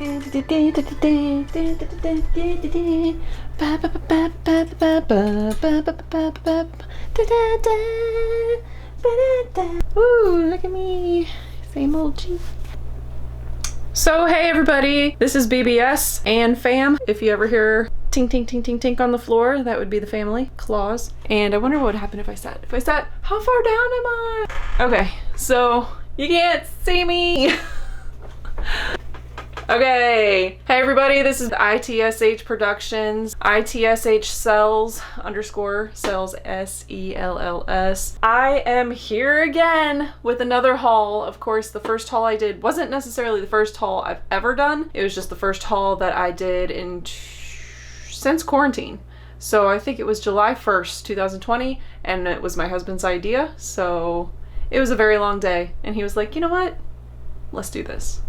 Ooh, look at me. Same old G. So hey everybody, this is BBS and fam. If you ever hear tink tink tink tink tink on the floor, that would be the family claws. And I wonder what would happen if I sat. How far down am I? Okay, so you can't see me. Okay, hey everybody, this is I.T.S.H Productions, I.T.S.H Sells _ Sells SELLS. I am here again with another haul. Of course, the first haul I did wasn't necessarily the first haul I've ever done. It was just the first haul that I did since quarantine. So I think it was July 1st, 2020, and it was my husband's idea. So it was a very long day, and he was like, you know what? Let's do this.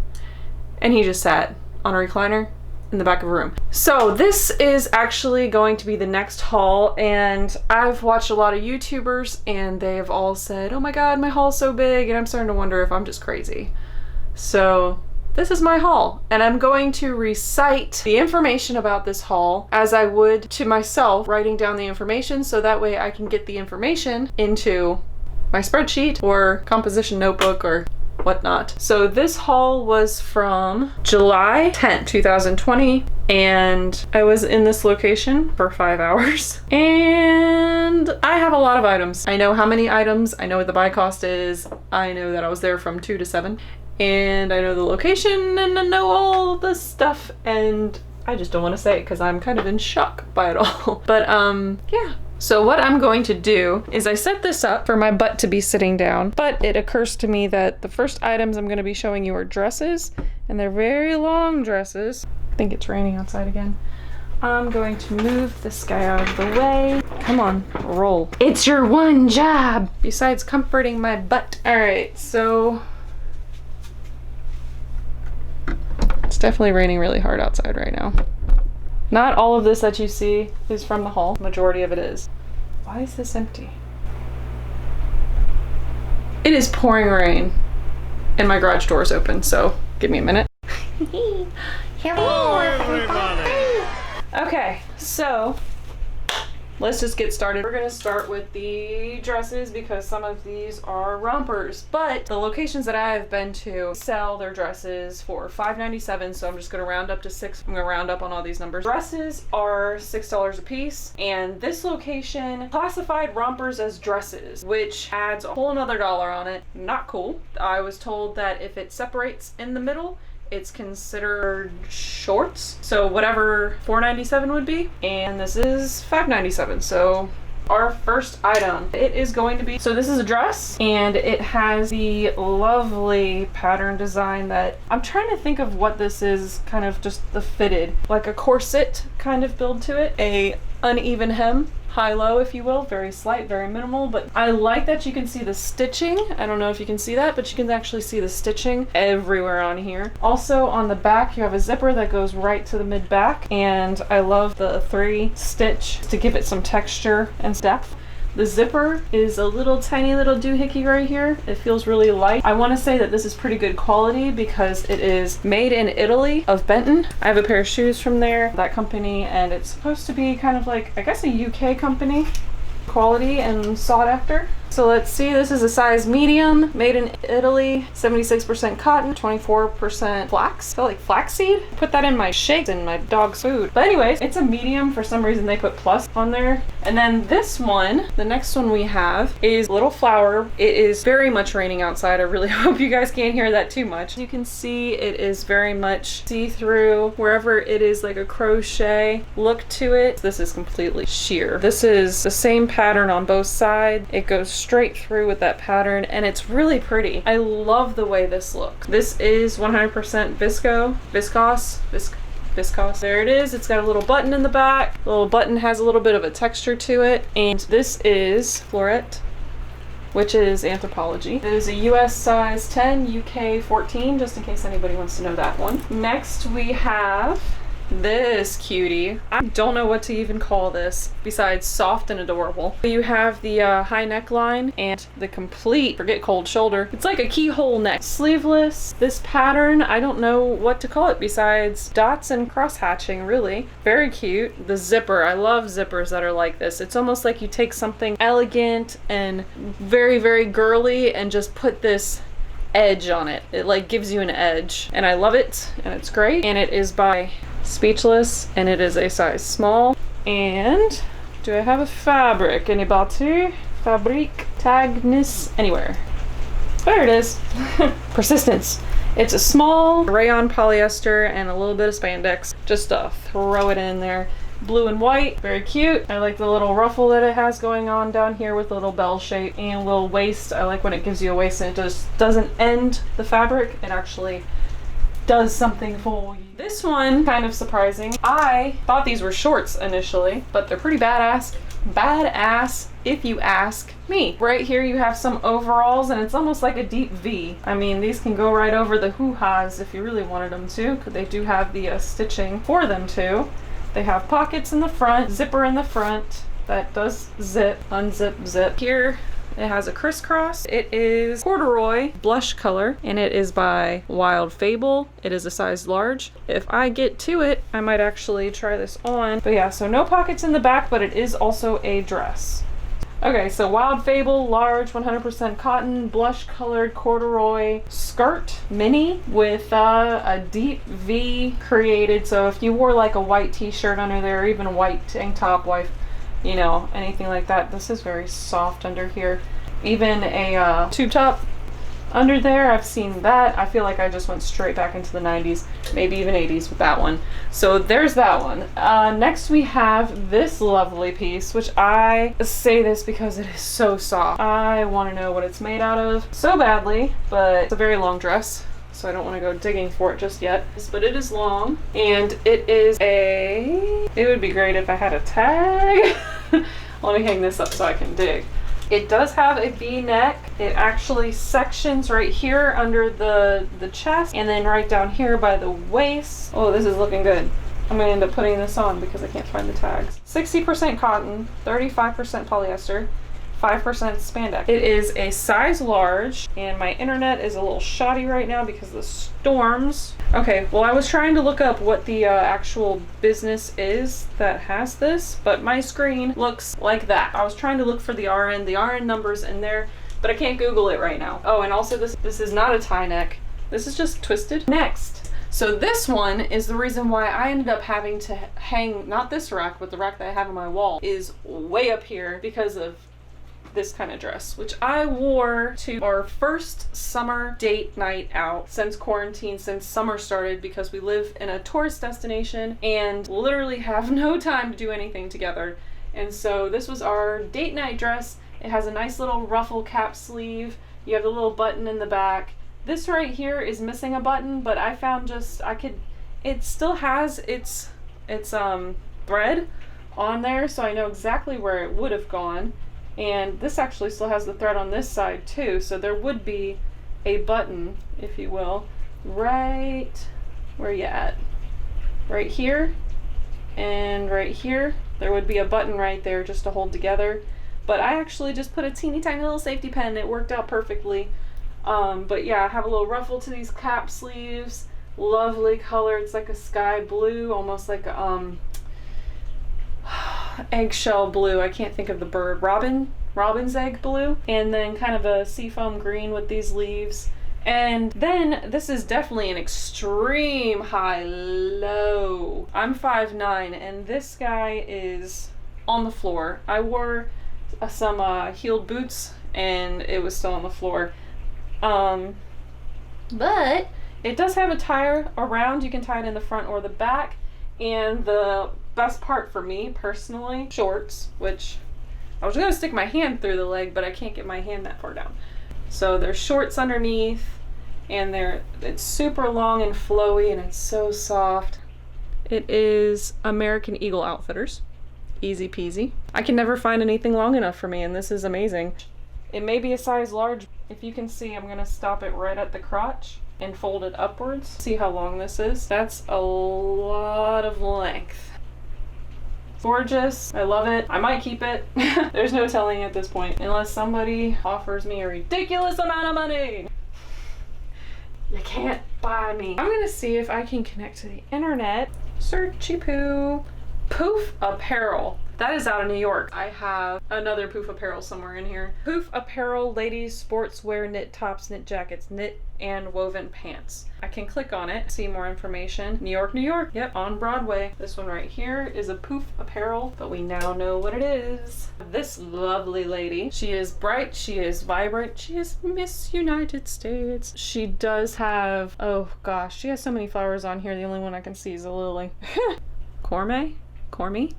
And he just sat on a recliner in the back of a room. So this is actually going to be the next haul, and I've watched a lot of YouTubers and they have all said, oh my god, my haul's so big, and I'm starting to wonder if I'm just crazy. So this is my haul, and I'm going to recite the information about this haul as I would to myself, writing down the information so that way I can get the information into my spreadsheet or composition notebook or whatnot. So this haul was from July 10th, 2020, and I was in this location for 5 hours, and I have a lot of items. I know how many items, I know what the buy cost is, I know that I was there from 2 to 7, and I know the location, and I know all the stuff, and I just don't want to say it because I'm kind of in shock by it all. But yeah. So what I'm going to do is I set this up for my butt to be sitting down, but it occurs to me that the first items I'm going to be showing you are dresses, and they're very long dresses. I think it's raining outside again. I'm going to move this guy out of the way. Come on, roll. It's your one job besides comforting my butt. All right, so it's definitely raining really hard outside right now. Not all of this that you see is from the haul. Majority of it is. Why is this empty? It is pouring rain and my garage door is open, so give me a minute. Hello everybody! Okay, so let's just get started. We're gonna start with the dresses because some of these are rompers, but the locations that I have been to sell their dresses for $5.97, so I'm just gonna round up to $6. I'm gonna round up on all these numbers. Dresses are $6 a piece, and this location classified rompers as dresses, which adds a whole nother $1 on it. Not cool. I was told that if it separates in the middle, it's considered shorts, so whatever $4.97 would be, and this is $5.97. So our first item, it is going to be, so this is a dress, and it has the lovely pattern design that I'm trying to think of what this is, kind of just the fitted, like a corset kind of build to it, a uneven hem, high-low if you will, very slight, very minimal, but I like that you can see the stitching. I don't know if you can see that, but you can actually see the stitching everywhere on here. Also on the back you have a zipper that goes right to the mid-back, and I love the 3 stitch to give it some texture and depth. The zipper is a little tiny little doohickey right here. It feels really light. I want to say that this is pretty good quality because it is made in Italy of Benton. I have a pair of shoes from there, that company, and it's supposed to be kind of like, I guess, a UK company. Quality and sought after. So let's see, this is a size medium, made in Italy, 76% cotton, 24% flax. I feel like flaxseed. Put that in my shakes and my dog's food. But anyways, it's a medium. For some reason they put plus on there. And then this one, the next one we have is Little Flower. It is very much raining outside. I really hope you guys can't hear that too much. You can see it is very much see-through. Wherever it is like a crochet look to it, this is completely sheer. This is the same pattern on both sides. It goes straight through with that pattern, and it's really pretty. I love the way this looks. This is 100% viscose. There it is. It's got a little button in the back. The little button has a little bit of a texture to it, and this is FLOREAT, which is Anthropology. It is a US size 10, UK 14, just in case anybody wants to know that one. Next we have this cutie. I don't know what to even call this besides soft and adorable. You have the high neckline and the complete, forget cold shoulder. It's like a keyhole neck. Sleeveless. This pattern, I don't know what to call it besides dots and cross hatching, really. Very cute. The zipper, I love zippers that are like this. It's almost like you take something elegant and very, very girly and just put this edge on it. It like gives you an edge, and I love it, and it's great. And it is by Speechless, and it is a size small. And do I have a fabric? Anybody? Fabric tagness anywhere? There it is. Persistence. It's a small rayon polyester and a little bit of spandex. Just throw it in there. Blue and white, very cute. I like the little ruffle that it has going on down here with a little bell shape and a little waist. I like when it gives you a waist and it just doesn't end the fabric. It actually does something for you. This one, kind of surprising. I thought these were shorts initially, but they're pretty badass. Badass, if you ask me. Right here you have some overalls, and it's almost like a deep V. I mean, these can go right over the hoo-has if you really wanted them to, because they do have the stitching for them too. They have pockets in the front, zipper in the front that does zip, unzip, zip. Here it has a crisscross. It is corduroy blush color, and it is by Wild Fable. It is a size large. If I get to it, I might actually try this on. But yeah, so no pockets in the back, but it is also a dress. Okay, so Wild Fable, large, 100% cotton, blush colored corduroy skirt, mini, with a deep V created. So if you wore like a white t-shirt under there, or even a white tank top, you know, anything like that, this is very soft under here. Even a tube top under there, I've seen that. I feel like I just went straight back into the 90s, maybe even 80s with that one. So there's that one. Next we have this lovely piece, which I say this because it is so soft. I want to know what it's made out of so badly, but it's a very long dress, so I don't want to go digging for it just yet. But it is long, and it is it would be great if I had a tag. Let me hang this up so I can dig. It does have a V-neck. It actually sections right here under the chest, and then right down here by the waist. Oh, this is looking good. I'm gonna end up putting this on because I can't find the tags. 60% cotton, 35% polyester, 5% spandex. It is a size large, and my internet is a little shoddy right now because of the storms. Okay, well, I was trying to look up what the actual business is that has this, but my screen looks like that. I was trying to look for the RN numbers in there, but I can't Google it right now. Oh, and also this is not a tie neck. This is just twisted. Next. So this one is the reason why I ended up having to hang, not this rack, but the rack that I have on my wall is way up here because of this kind of dress, which I wore to our first summer date night out since quarantine, since summer started, because we live in a tourist destination and literally have no time to do anything together. And so this was our date night dress. It has a nice little ruffle cap sleeve. You have the little button in the back. This right here is missing a button, but I found it still has its thread on there, so I know exactly where it would have gone. And this actually still has the thread on this side too, so there would be a button, if you will, right where you at? Right here and right here. There would be a button right there just to hold together. But I actually just put a teeny tiny little safety pin. It worked out perfectly. But yeah, I have a little ruffle to these cap sleeves. Lovely color. It's like a sky blue, almost like a eggshell blue. I can't think of the bird. Robin's egg blue. And then kind of a seafoam green with these leaves. And then this is definitely an extreme high-low. I'm 5'9", and this guy is on the floor. I wore some heeled boots and it was still on the floor. But it does have a tie around. You can tie it in the front or the back. And the best part for me personally, shorts, which I was gonna stick my hand through the leg, but I can't get my hand that far down. So there's shorts underneath, and it's super long and flowy, and it's so soft. It is American Eagle Outfitters. Easy peasy. I can never find anything long enough for me, and this is amazing. It may be a size large. If you can see, I'm gonna stop it right at the crotch. and fold it upwards. See how long this is? That's a lot of length. Gorgeous. I love it. I might keep it. There's no telling at this point, unless somebody offers me a ridiculous amount of money. You can't buy me. I'm gonna see if I can connect to the internet. Searchy poo. Poof apparel. That is out of New York. I have another Poof apparel somewhere in here. Poof apparel, ladies, sportswear, knit tops, knit jackets, knit and woven pants. I can click on it, see more information. New York, New York. Yep, on Broadway. This one right here is a Poof apparel, but we now know what it is. This lovely lady, she is bright, she is vibrant, she is Miss United States. She does have, oh gosh, she has so many flowers on here. The only one I can see is a lily. KorMei? KorMei?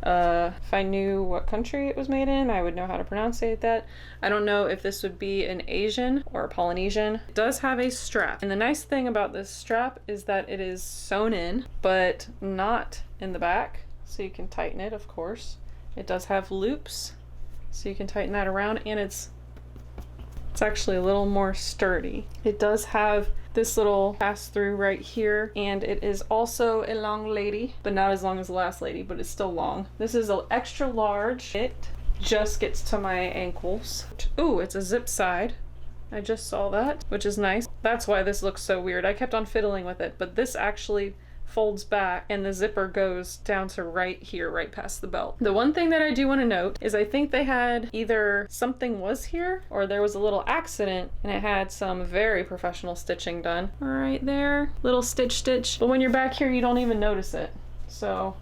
If I knew what country it was made in, I would know how to pronounce that. I don't know if this would be an Asian or a Polynesian. It does have a strap. And the nice thing about this strap is that it is sewn in, but not in the back. So you can tighten it, of course. It does have loops, so you can tighten that around, and it's actually a little more sturdy. It does have this little pass through right here, and it is also a long lady, but not as long as the last lady, but it's still long. This is an extra large. It just gets to my ankles. Ooh, it's a zip side. I just saw that, which is nice. That's why this looks so weird. I kept on fiddling with it, but this actually folds back and the zipper goes down to right here, right past the belt. The one thing that I do want to note is I think they had either something was here or there was a little accident and it had some very professional stitching done right there, little stitch, but when you're back here you don't even notice it. So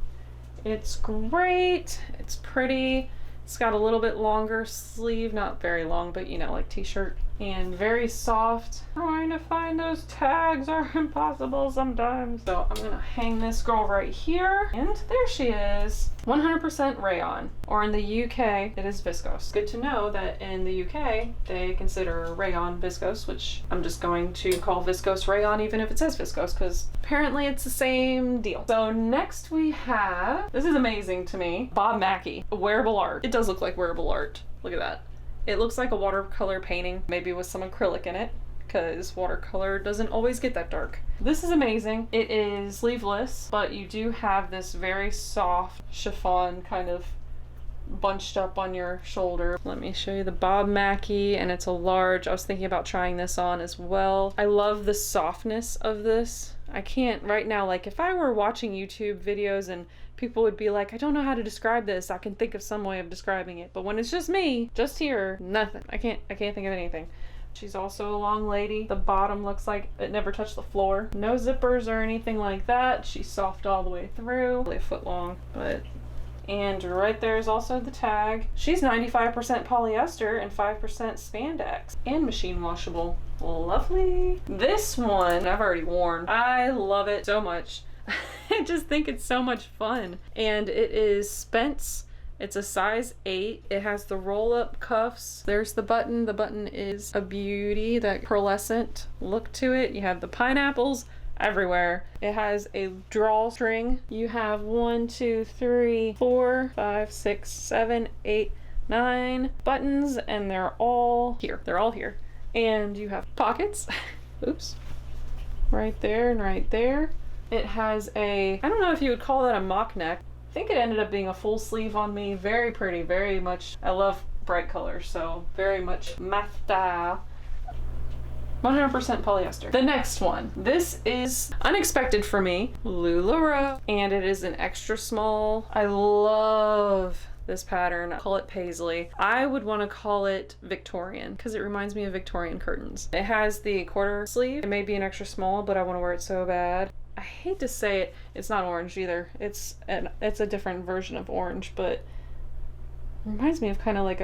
it's great, it's pretty. It's got a little bit longer sleeve, not very long, but you know, like t-shirt, and very soft. Trying to find those tags are impossible sometimes. So I'm gonna hang this girl right here, and there she is. 100% rayon, or in the UK, it is viscose. Good to know that in the UK, they consider rayon viscose, which I'm just going to call viscose rayon even if it says viscose, because apparently it's the same deal. So next we have, this is amazing to me, Bob Mackie, wearable art. It does look like wearable art. Look at that. It looks like a watercolor painting, maybe with some acrylic in it, because watercolor doesn't always get that dark. This is amazing. It is sleeveless, but you do have this very soft chiffon kind of bunched up on your shoulder. Let me show you the Bob Mackie, and it's a large. I was thinking about trying this on as well. I love the softness of this. I can't right now, like if I were watching YouTube videos and people would be like, I don't know how to describe this, I can think of some way of describing it. But when it's just me, just here, nothing. I can't think of anything. She's also a long lady. The bottom looks like it never touched the floor. No zippers or anything like that. She's soft all the way through. Only a foot long, but... And right there is also the tag. She's 95% polyester and 5% spandex and machine washable. Lovely. This one I've already worn. I love it so much. I just think it's so much fun. And it is SPENSE. It's a size 8. It has the roll-up cuffs. There's the button. The button is a beauty, that pearlescent look to it. You have the pineapples everywhere. It has a drawstring. You have 1, 2, 3, 4, 5, 6, 7, 8, 9 buttons, and they're all here. They're all here. And you have pockets. Oops. Right there and right there. It has a, I don't know if you would call that a mock neck. I think it ended up being a full sleeve on me. Very pretty, very much. I love bright colors, so very much math style. 100% polyester. The next one. This is unexpected for me. LULAROE. And it is an extra small. I love this pattern. I call it paisley. I would want to call it Victorian because it reminds me of Victorian curtains. It has the quarter sleeve. It may be an extra small, but I want to wear it so bad. I hate to say it, it's not orange either. It's a different version of orange, but it reminds me of kind of like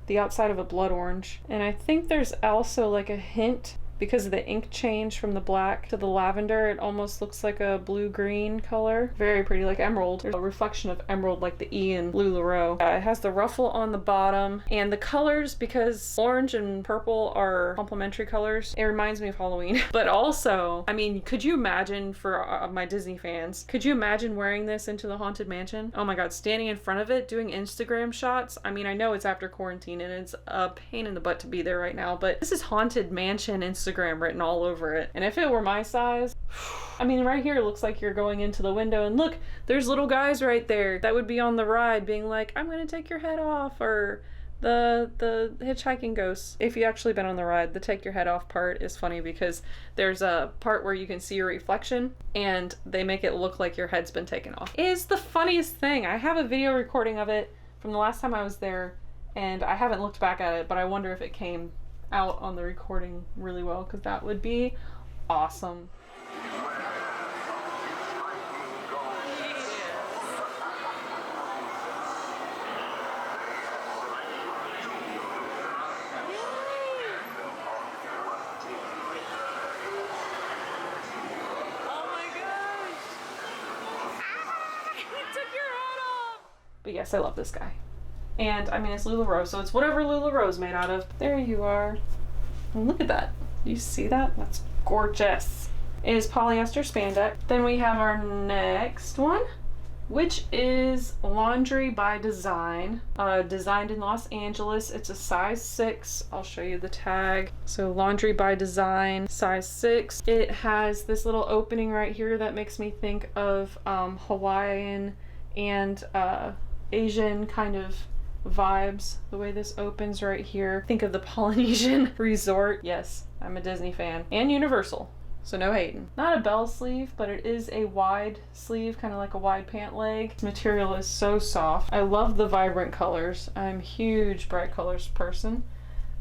the outside of a blood orange. And I think there's also like a hint, because of the ink change from the black to the lavender, it almost looks like a blue-green color. Very pretty, like emerald. There's a reflection of emerald like the E in LULAROE. It has the ruffle on the bottom, and the colors, because orange and purple are complementary colors, it reminds me of Halloween. But also, I mean, could you imagine, for my Disney fans, could you imagine wearing this into the Haunted Mansion? Oh my god, standing in front of it, doing Instagram shots. I mean, I know it's after quarantine and it's a pain in the butt to be there right now, but this is Haunted Mansion in Instagram written all over it. And if it were my size, I mean, right here it looks like you're going into the window and look, there's little guys right there that would be on the ride being like, I'm gonna take your head off, or the hitchhiking ghosts. If you actually been on the ride, the take your head off part is funny because there's a part where you can see your reflection and they make it look like your head's been taken off. It is the funniest thing. I have a video recording of it from the last time I was there and I haven't looked back at it, but I wonder if it came out on the recording really well, because that would be awesome. But yes, I love this guy. And I mean, it's LULAROE, so it's whatever LULAROE's made out of. There you are. And look at that. Do you see that? That's gorgeous. It is polyester spandex. Then we have our next one, which is Laundry by Design. Designed in Los Angeles. It's a size 6. I'll show you the tag. So Laundry by Design, size 6. It has this little opening right here that makes me think of Hawaiian and Asian kind of vibes, the way this opens right here. Think of the Polynesian resort. Yes, I'm a Disney fan. And Universal, so no hating. Not a bell sleeve, but it is a wide sleeve, kind of like a wide pant leg. This material is so soft. I love the vibrant colors. I'm a huge bright colors person.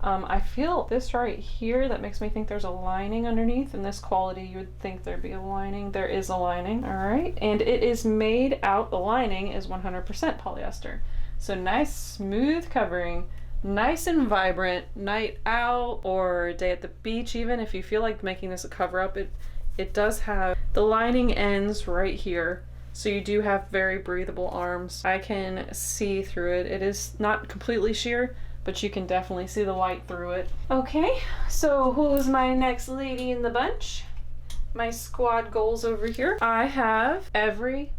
I feel this right here that makes me think there's a lining underneath. In this quality, you would think there'd be a lining. There is a lining, all right. And it is made out, the lining is 100% polyester. So nice smooth covering, nice and vibrant, night out or day at the beach even. If you feel like making this a cover up, it does have, the lining ends right here. So you do have very breathable arms. I can see through it. It is not completely sheer, but you can definitely see the light through it. Okay, so who's my next lady in the bunch? My squad goals over here. I have every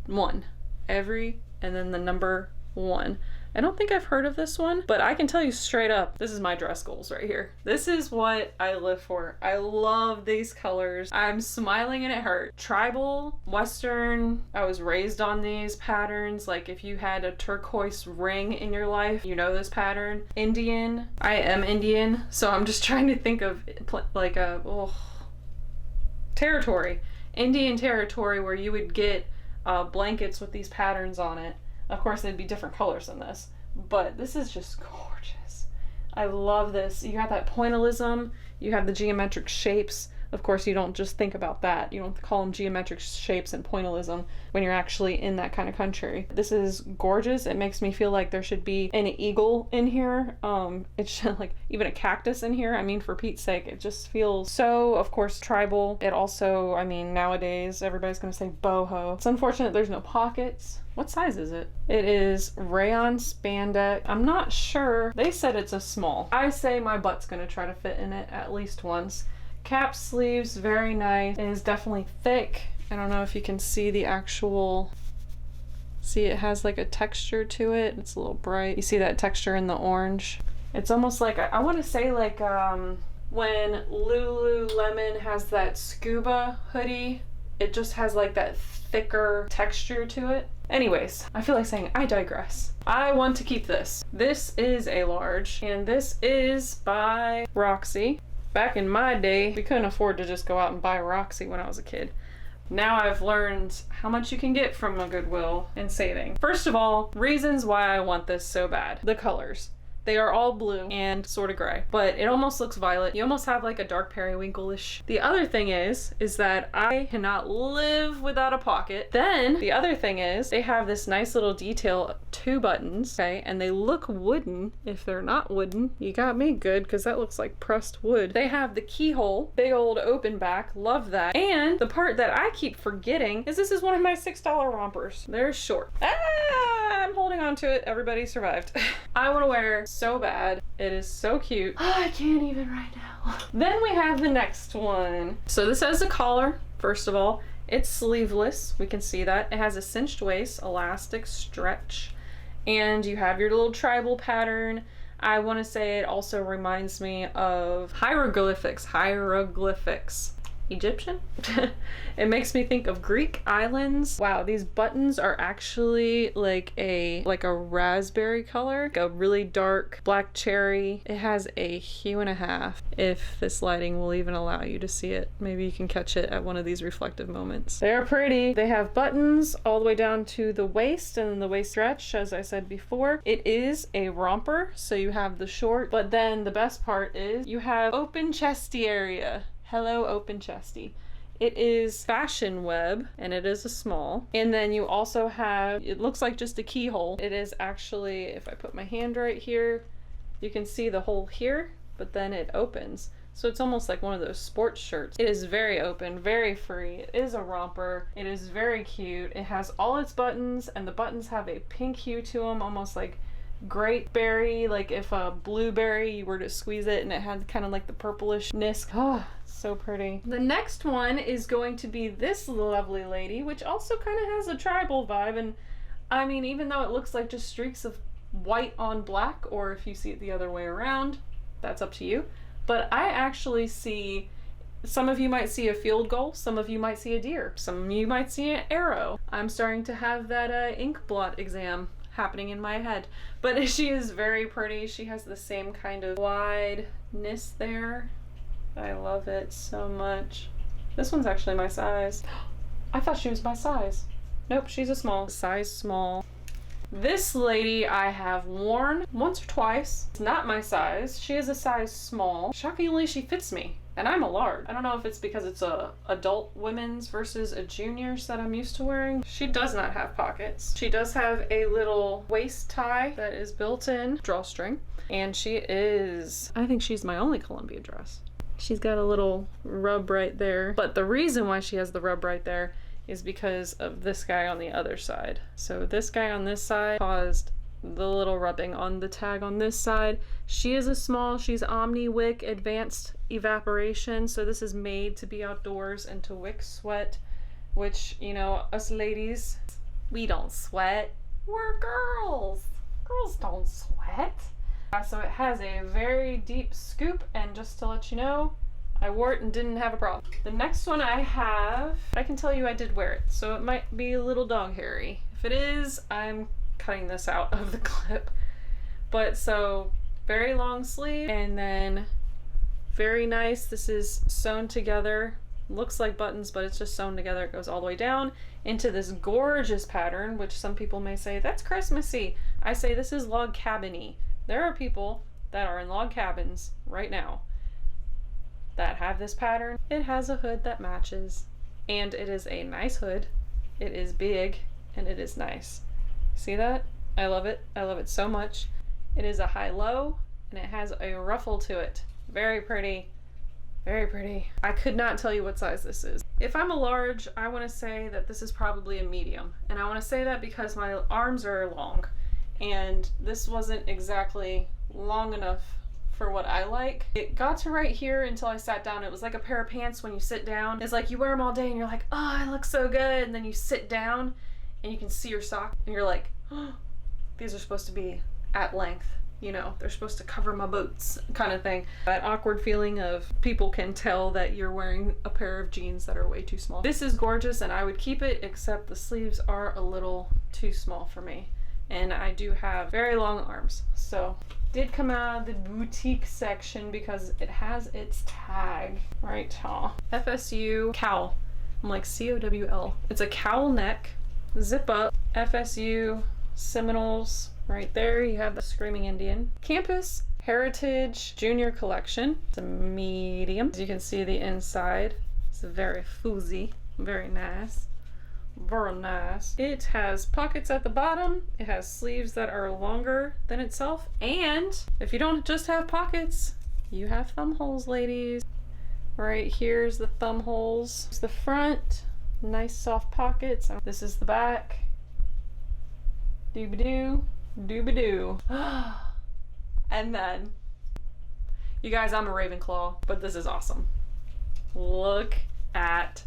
one, and then the number 1. I don't think I've heard of this one, but I can tell you straight up, this is my dress goals right here. This is what I live for. I love these colors. I'm smiling and it hurt. Tribal, Western, I was raised on these patterns. Like if you had a turquoise ring in your life, you know this pattern. Indian, I am Indian, so I'm just trying to think of like a territory. Indian territory where you would get blankets with these patterns on it. Of course, they'd be different colors than this, but this is just gorgeous. I love this. You have that pointillism, you have the geometric shapes. Of course, you don't just think about that. You don't call them geometric shapes and pointillism when you're actually in that kind of country. This is gorgeous. It makes me feel like there should be an eagle in here. It should, like, even a cactus in here. I mean, for Pete's sake, it just feels so, of course, tribal. It also, I mean, nowadays, everybody's gonna say boho. It's unfortunate there's no pockets. What size is it? It is rayon spandex. I'm not sure. They said it's a small. I say my butt's gonna try to fit in it at least once. Cap sleeves, very nice. It is definitely thick. I don't know if you can see the actual, see it has like a texture to it. It's a little bright. You see that texture in the orange? It's almost like, I want to say like when Lululemon has that scuba hoodie, it just has like that thicker texture to it. Anyways, I feel like saying I digress. I want to keep this. This is a large, and this is by ROXY. Back in my day, we couldn't afford to just go out and buy ROXY when I was a kid. Now I've learned how much you can get from a Goodwill and saving. First of all, reasons why I want this so bad. The colors. They are all blue and sort of gray, but it almost looks violet. You almost have like a dark periwinkle-ish. The other thing is that I cannot live without a pocket. Then the other thing is they have this nice little detail, 2 buttons, okay? And they look wooden. If they're not wooden, you got me good, because that looks like pressed wood. They have the keyhole, big old open back, love that. And the part that I keep forgetting is this is one of my $6 rompers. They're short. I'm holding on to it. Everybody survived. I want to wear so bad. It is so cute. Oh, I can't even right now. Then we have the next one. So this has a collar, first of all. It's sleeveless. We can see that. It has a cinched waist, elastic stretch, and you have your little tribal pattern. I want to say it also reminds me of hieroglyphics. Egyptian? It makes me think of Greek islands. Wow, these buttons are actually like a raspberry color, like a really dark black cherry. It has a hue and a half. If this lighting will even allow you to see it, maybe you can catch it at one of these reflective moments. They're pretty. They have buttons all the way down to the waist, and then the waist stretch, as I said before. It is a romper, so you have the short, but then the best part is you have open chesty area. Hello, open chesty. It is fashion web, and it is a small. And then you also have, it looks like just a keyhole. It is actually, if I put my hand right here, you can see the hole here, but then it opens. So it's almost like one of those sports shirts. It is very open, very free. It is a romper. It is very cute. It has all its buttons, and the buttons have a pink hue to them, almost like grape berry, like if a blueberry, you were to squeeze it and it had kind of like the purplishness. Oh, so pretty. The next one is going to be this lovely lady, which also kind of has a tribal vibe. And I mean, even though it looks like just streaks of white on black, or if you see it the other way around, that's up to you. But I actually see, some of you might see a field goal, some of you might see a deer, some of you might see an arrow. I'm starting to have that ink blot exam happening in my head. But she is very pretty. She has the same kind of wideness there. I love it so much. This one's actually my size. I thought she was my size. Nope, she's a small. Size small. This lady I have worn once or twice. It's not my size. She is a size small. Shockingly, she fits me. And I'm a large. I don't know if it's because it's a adult women's versus a junior's that I'm used to wearing. She does not have pockets. She does have a little waist tie that is built in, drawstring. And she is, I think she's my only Columbia dress. She's got a little rub right there. But the reason why she has the rub right there is because of this guy on the other side. So this guy on this side caused the little rubbing on the tag on this side. She is a small, she's Omni Wick Advanced Evaporation. So this is made to be outdoors and to wick sweat, which, you know, us ladies, we don't sweat. We're girls. Girls don't sweat. So it has a very deep scoop, and just to let you know, I wore it and didn't have a problem. The next one I have, I can tell you I did wear it, so it might be a little dog hairy. If it is, I'm cutting this out of the clip. But so, very long sleeve, and then very nice. This is sewn together. Looks like buttons, but it's just sewn together. It goes all the way down into this gorgeous pattern, which some people may say, that's Christmassy. I say this is log cabin-y. There are people that are in log cabins right now that have this pattern. It has a hood that matches, and it is a nice hood. It is big, and it is nice. See that? I love it. I love it so much. It is a high-low, and it has a ruffle to it. Very pretty. Very pretty. I could not tell you what size this is. If I'm a large, I want to say that this is probably a medium. And I want to say that because my arms are long, and this wasn't exactly long enough for what I like. It got to right here until I sat down. It was like a pair of pants when you sit down. It's like you wear them all day and you're like, oh, I look so good. And then you sit down and you can see your sock and you're like, oh, these are supposed to be at length. You know, they're supposed to cover my boots kind of thing. That awkward feeling of people can tell that you're wearing a pair of jeans that are way too small. This is gorgeous and I would keep it, except the sleeves are a little too small for me. And I do have very long arms. So did come out of the boutique section because it has its tag right here. FSU cowl. I'm like COWL. It's a cowl neck, zip up, FSU Seminoles. Right there you have the Screaming Indian. Campus Heritage Junior Collection. It's a medium. As you can see the inside. It's very fuzzy, very nice. Very nice. It has pockets at the bottom. It has sleeves that are longer than itself. And if you don't just have pockets, you have thumb holes, ladies. Right here's the thumb holes. It's the front. Nice soft pockets. This is the back. Doobie-doo. Doobie-doo. And then, you guys, I'm a Ravenclaw, but this is awesome. Look at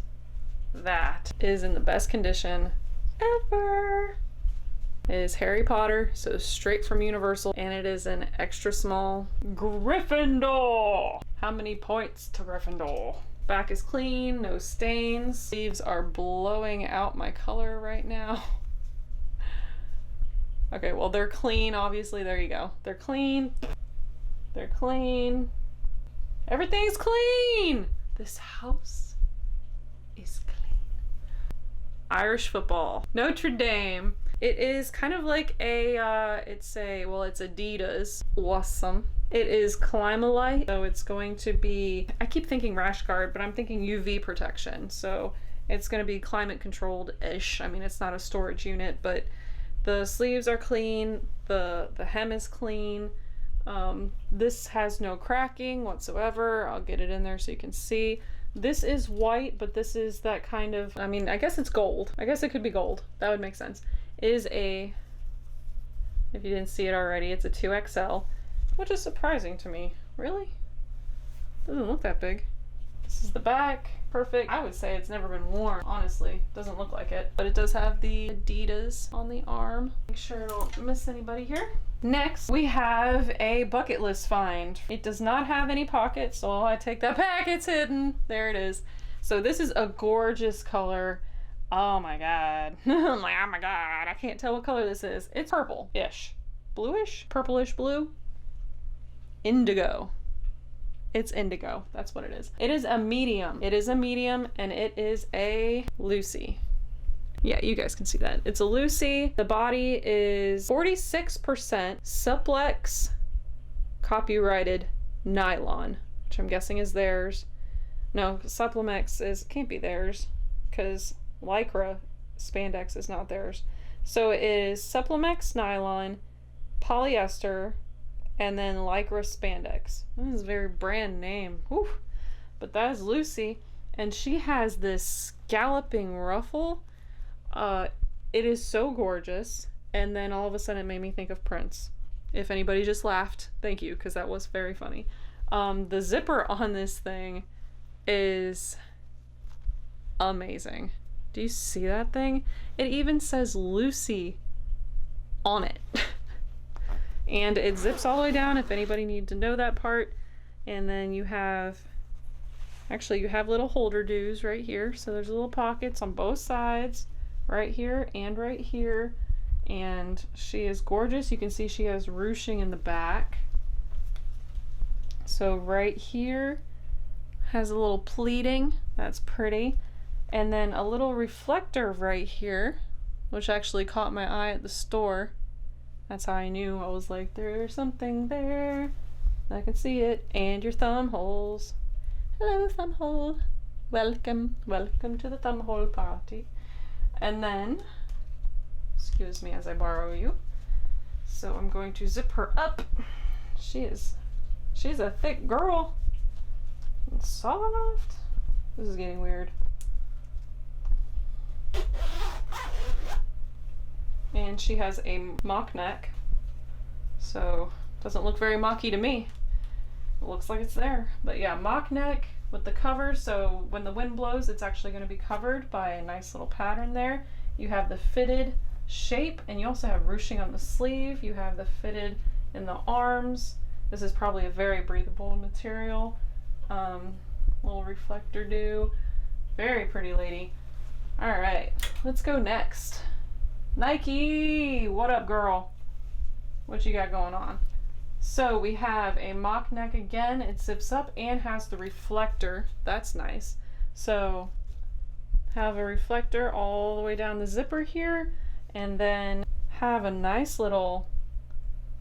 that. It is in the best condition ever. It is Harry Potter, so straight from Universal, and it is an extra small Gryffindor. How many points to Gryffindor? Back is clean, no stains. Sleeves are blowing out my color right now. Okay, well, they're clean, obviously. There you go. They're clean. They're clean. Everything's clean. This house is clean. Irish football. Notre Dame. It is kind of like a, it's ADIDAS. Awesome. It is Climalite, so it's going to be, I keep thinking rash guard, but I'm thinking UV protection. So it's going to be climate controlled-ish. I mean, it's not a storage unit, but the sleeves are clean. The hem is clean. This has no cracking whatsoever. I'll get it in there so you can see. This is white, but this is that kind of, I mean, I guess it's gold. I guess it could be gold. That would make sense. It is a, if you didn't see it already, it's a 2XL, which is surprising to me. Really? Doesn't look that big. This is the back. Perfect. I would say it's never been worn, honestly. Doesn't look like it. But it does have the ADIDAS on the arm. Make sure I don't miss anybody here. Next, we have a bucket list find. It does not have any pockets, so I take that back. It's hidden. There it is. So this is a gorgeous color. Oh my god. I'm like, oh my god. I can't tell what color this is. It's purple-ish. Bluish? Purplish blue? Indigo. It's indigo. That's what it is. It is a medium. It is a medium, and it is a Lucy. Yeah, you guys can see that. It's a Lucy. The body is 46% Supplex copyrighted nylon, which I'm guessing is theirs. No, Supplemex can't be theirs because Lycra spandex is not theirs. So it is Supplemex nylon, polyester, and then Lycra spandex. This is a very brand name. Whew. But that is Lucy, and she has this scalloping ruffle. It is so gorgeous, and then all of a sudden it made me think of Prince. If anybody just laughed, thank you, because that was very funny. The zipper on this thing is amazing. Do you see that thing? It even says Lucy on it. And it zips all the way down if anybody needs to know that part. And then you have, actually you have little holder doos right here. So there's little pockets on both sides, right here and right here. And she is gorgeous. You can see she has ruching in the back. So right here has a little pleating. That's pretty. And then a little reflector right here, which actually caught my eye at the store. That's how I knew. I was like, there's something there. I can see it. And your thumb holes. Hello, thumb hole. Welcome. Welcome to the thumb hole party. And then, excuse me as I borrow you. So I'm going to zip her up. She's a thick girl. And soft. This is getting weird. And she has a mock neck, so doesn't look very mocky to me. It looks like it's there, but yeah, mock neck with the cover, so when the wind blows it's actually going to be covered by a nice little pattern there. You have the fitted shape, and you also have ruching on the sleeve. You have the fitted in the arms. This is probably a very breathable material. Little reflector do. Very pretty lady. All right, let's go next. Nike, what up, girl? What you got going on? So we have a mock neck again. It zips up and has the reflector. That's nice. So have a reflector all the way down the zipper here, and then have a nice little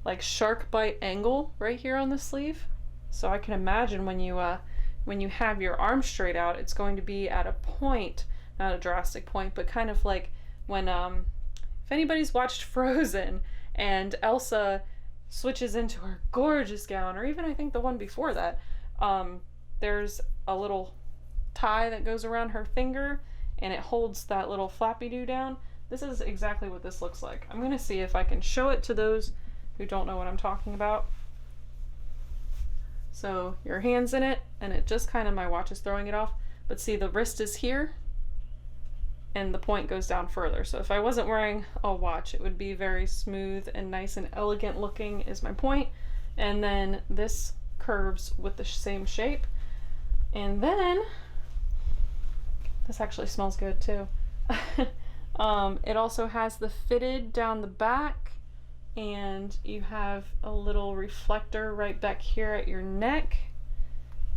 like shark bite angle right here on the sleeve. So I can imagine when you have your arm straight out, it's going to be at a point, not a drastic point, but kind of like when if anybody's watched Frozen and Elsa switches into her gorgeous gown, or even I think the one before that, there's a little tie that goes around her finger and it holds that little flappy do down. This is exactly what this looks like. I'm gonna see if I can show it to those who don't know what I'm talking about. So your hand's in it, and it just kind of, my watch is throwing it off, but see the wrist is here, and the point goes down further. So if I wasn't wearing a watch, it would be very smooth and nice and elegant looking is my point. And then this curves with the same shape. And then this actually smells good too. It also has the fitted down the back, and you have a little reflector right back here at your neck.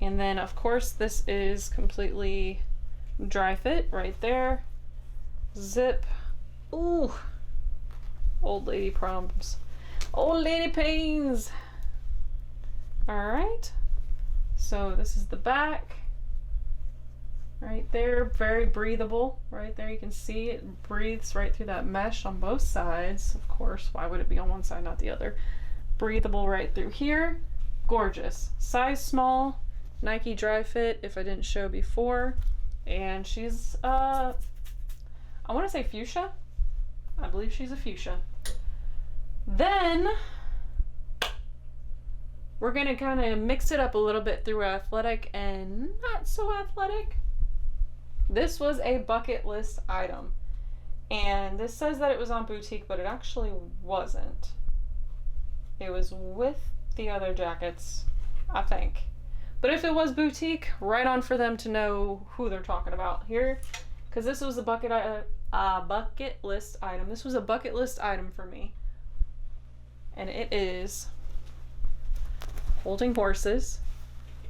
And then of course this is completely dry fit right there. Zip. Ooh, old lady problems, old lady pains. All right, so this is the back right there, very breathable right there. You can see it breathes right through that mesh on both sides. Of course, why would it be on one side not the other? Breathable right through here. Gorgeous. Size small, Nike dry fit if I didn't show before. And she's I want to say fuchsia. I believe she's a fuchsia. Then we're gonna kind of mix it up a little bit through athletic and not so athletic. This was a bucket list item, and this says that it was on boutique, but it actually wasn't. It was with the other jackets, I think. But if it was boutique, right on for them to know who they're talking about here, because this was a bucket list item. This was a bucket list item for me, and it is holding horses.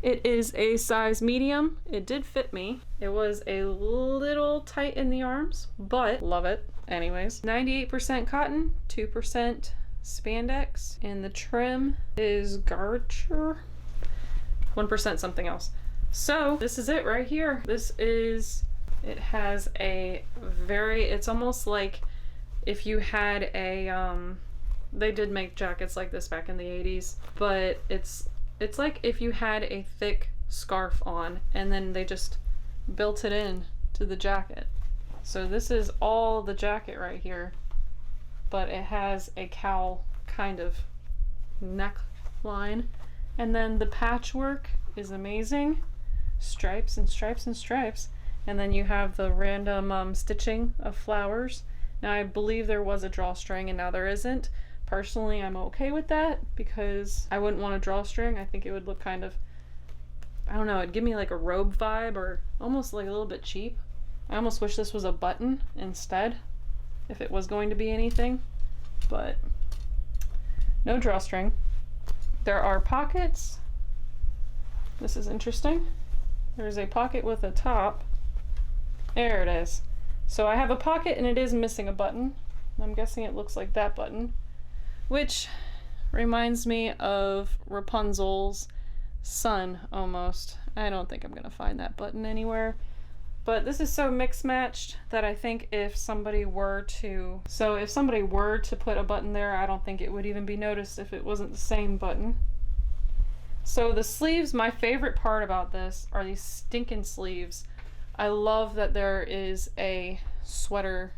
It is a size medium. It did fit me. It was a little tight in the arms, but love it anyways. 98% cotton, 2% spandex, and the trim is garter, 1% something else. So this is it right here. This is, it has a very, it's almost like if you had a, they did make jackets like this back in the 80s, but it's like if you had a thick scarf on and then they just built it in to the jacket. So this is all the jacket right here, but it has a cowl kind of neckline. And then the patchwork is amazing. Stripes and stripes and stripes. And then you have the random stitching of flowers. Now I believe there was a drawstring and now there isn't. Personally, I'm okay with that because I wouldn't want a drawstring. I think it would look kind of, I don't know, it'd give me like a robe vibe or almost like a little bit cheap. I almost wish this was a button instead if it was going to be anything, but no drawstring. There are pockets. This is interesting. There's a pocket with a top. There it is. So I have a pocket and it is missing a button. I'm guessing it looks like that button, which reminds me of Rapunzel's son almost. I don't think I'm gonna find that button anywhere, but this is so mixed matched that I think if somebody were to, put a button there, I don't think it would even be noticed if it wasn't the same button. So the sleeves, my favorite part about this are these stinking sleeves. I love that there is a sweater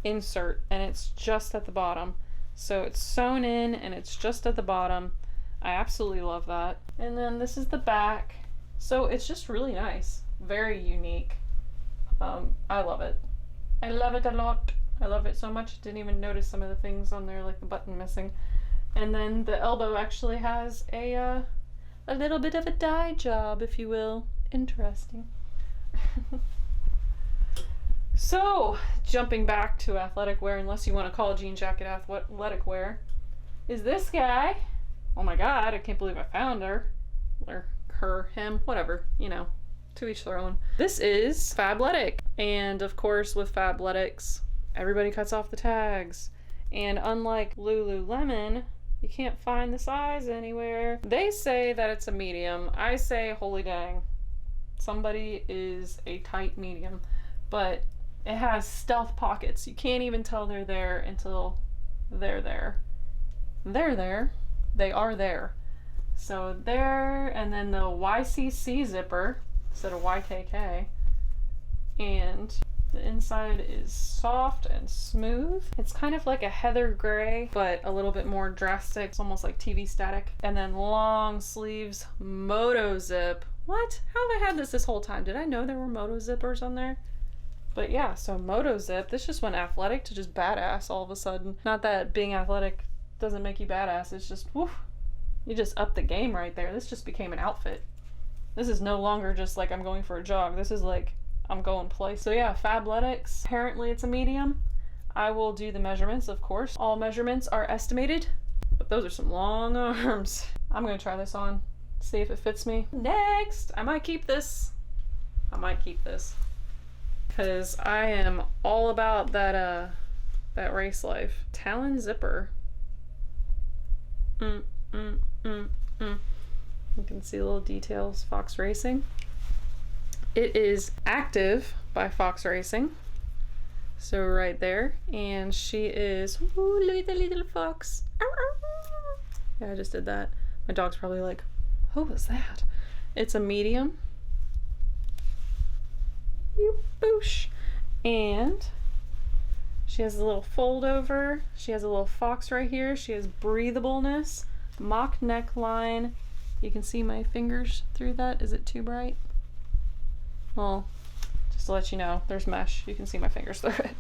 insert and it's just at the bottom. So it's sewn in and it's just at the bottom. I absolutely love that. And then this is the back. So it's just really nice. Very unique. I love it. I love it a lot. I love it so much. Didn't even notice some of the things on there, like the button missing. And then the elbow actually has a little bit of a dye job, if you will. Interesting. So, jumping back to athletic wear, unless you want to call a jean jacket athletic wear, is this guy. Oh my god, I can't believe I found her. Or her, him, whatever, you know, to each their own. This is Fabletic. And of course, with Fabletics, everybody cuts off the tags. And unlike Lululemon, you can't find the size anywhere. They say that it's a medium. I say, holy dang, somebody is a tight medium. But it has stealth pockets. You can't even tell they're there until they're there. They're there. They are there. So there, and then the YCC zipper instead of YKK. And the inside is soft and smooth. It's kind of like a heather gray, but a little bit more drastic. It's almost like TV static. And then long sleeves, moto zip. What? How have I had this whole time? Did I know there were moto zippers on there? But yeah, so Moto Zip, this just went athletic to just badass all of a sudden. Not that being athletic doesn't make you badass, it's just, woof, you just upped the game right there. This just became an outfit. This is no longer just like I'm going for a jog. This is like I'm going place. So yeah, Fabletics, apparently it's a medium. I will do the measurements, of course. All measurements are estimated, but those are some long arms. I'm gonna try this on, see if it fits me. Next, I might keep this. I might keep this. Because I am all about that that race life. Talon zipper. You can see little details. Fox Racing. It is Active by Fox Racing. So right there. And she is, ooh, look at the little fox. Yeah, I just did that. My dog's probably like, who was that? It's a medium. Boosh. And she has a little fold over. She has a little fox right here. She has breathableness, mock neckline. You can see my fingers through that. Is it too bright? Well, just to let you know, there's mesh. You can see my fingers through it.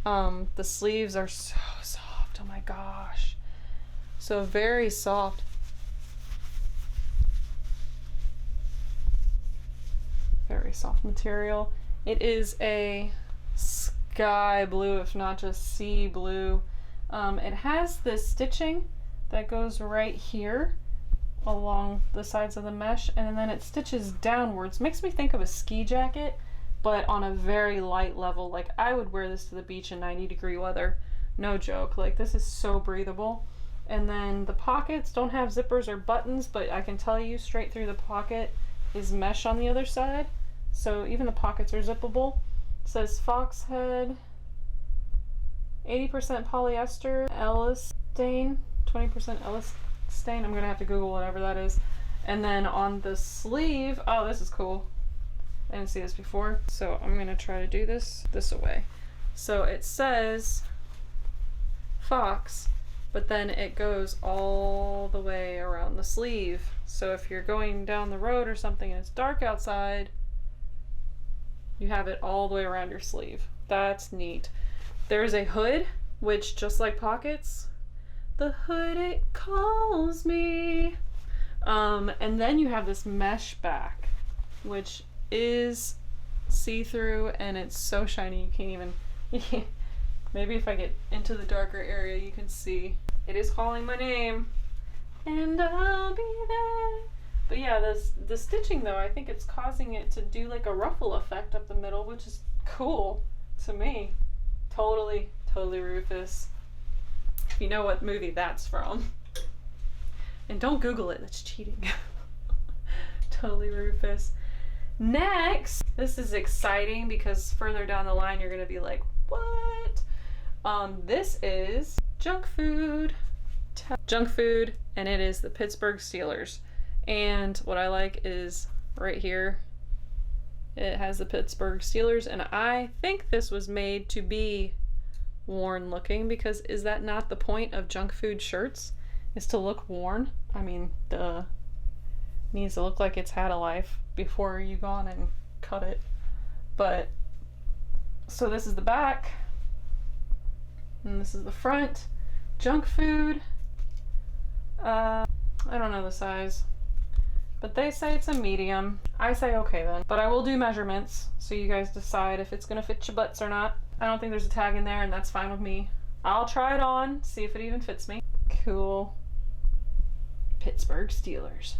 The sleeves are so soft. Oh my gosh. So very soft. Very soft material. It is a sky blue, if not just sea blue. It has this stitching that goes right here along the sides of the mesh, and then it stitches downwards. Makes me think of a ski jacket, but on a very light level. Like, I would wear this to the beach in 90-degree weather. No joke. Like, this is so breathable. And then the pockets don't have zippers or buttons, but I can tell you straight through the pocket is mesh on the other side. So even the pockets are zippable. It says Fox Head, 80% polyester, elastane, 20% elastane. I'm gonna have to Google whatever that is. And then on the sleeve, oh, this is cool. I didn't see this before. So I'm gonna try to do this away. So it says Fox, but then it goes all the way around the sleeve. So if you're going down the road or something and it's dark outside, you have it all the way around your sleeve. That's neat. There's a hood, which just like pockets, the hood it calls me. And then you have this mesh back, which is see-through and it's so shiny you can't even, maybe if I get into the darker area you can see. It is calling my name, and I'll be there. But yeah, the stitching though, I think it's causing it to do like a ruffle effect up the middle, which is cool to me. Totally Rufus. If you know what movie that's from. And don't Google it, that's cheating. Totally Rufus. Next, this is exciting because further down the line you're gonna be like, what? This is junk food. Junk food, and it is the Pittsburgh Steelers. And what I like is right here, it has the Pittsburgh Steelers, and I think this was made to be worn looking, because is that not the point of junk food shirts? Is to look worn? I mean, duh. Needs to look like it's had a life before you go on and cut it. But, so this is the back, and this is the front. Junk food. I don't know the size, but they say it's a medium. I say okay then, but I will do measurements so you guys decide if it's gonna fit your butts or not. I don't think there's a tag in there, and that's fine with me. I'll try it on, see if it even fits me. Cool. Pittsburgh Steelers.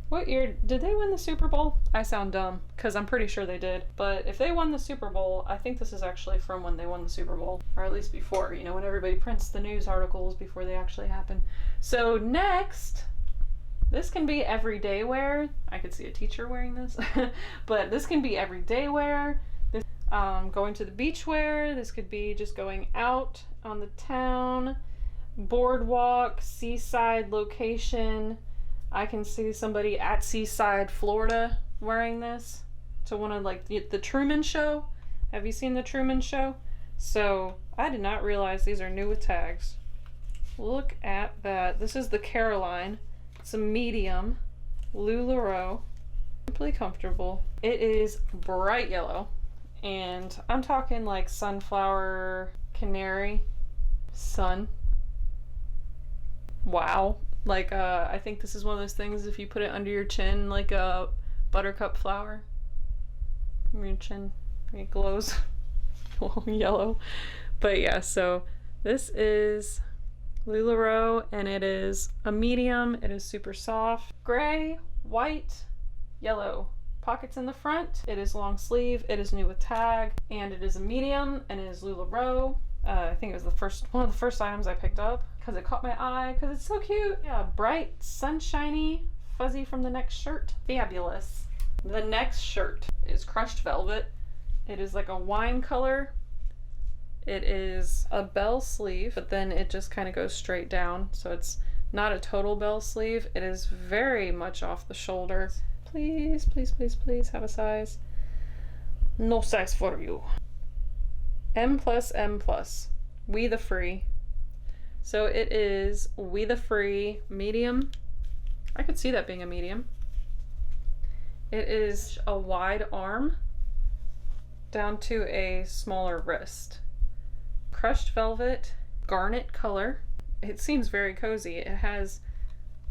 What year did they win the Super Bowl? I sound dumb because I'm pretty sure they did, but if they won the Super Bowl, I think this is actually from when they won the Super Bowl, or at least before, you know, when everybody prints the news articles before they actually happen. So next, this can be everyday wear. I could see a teacher wearing this, but this can be everyday wear. This going to the beach wear. This could be just going out on the town, boardwalk, seaside location. I can see somebody at Seaside, Florida wearing this to one of like the Truman Show. Have you seen the Truman Show? So I did not realize these are new with tags. Look at that. This is the Caroline. It's a medium LULAROE. Simply comfortable. It is bright yellow, and I'm talking like sunflower, canary, sun. Wow. Like, I think this is one of those things, if you put it under your chin like a buttercup flower, your chin, it glows yellow. But yeah, so this is LULAROE, and it is a medium. It is super soft. Gray, white, yellow. Pockets in the front. It is long sleeve. It is new with tag, and it is a medium, and it is LULAROE. I think it was one of the first items I picked up because it caught my eye because it's so cute. Yeah, bright, sunshiny, fuzzy from the next shirt. Fabulous. The next shirt is crushed velvet. It is like a wine color. It is a bell sleeve, but then it just kind of goes straight down. So it's not a total bell sleeve. It is very much off the shoulder. Please, please, please, please have a size. No size for you. M+, M+. We the Free. So it is We the Free medium. I could see that being a medium. It is a wide arm down to a smaller wrist. Crushed velvet, garnet color. It seems very cozy. It has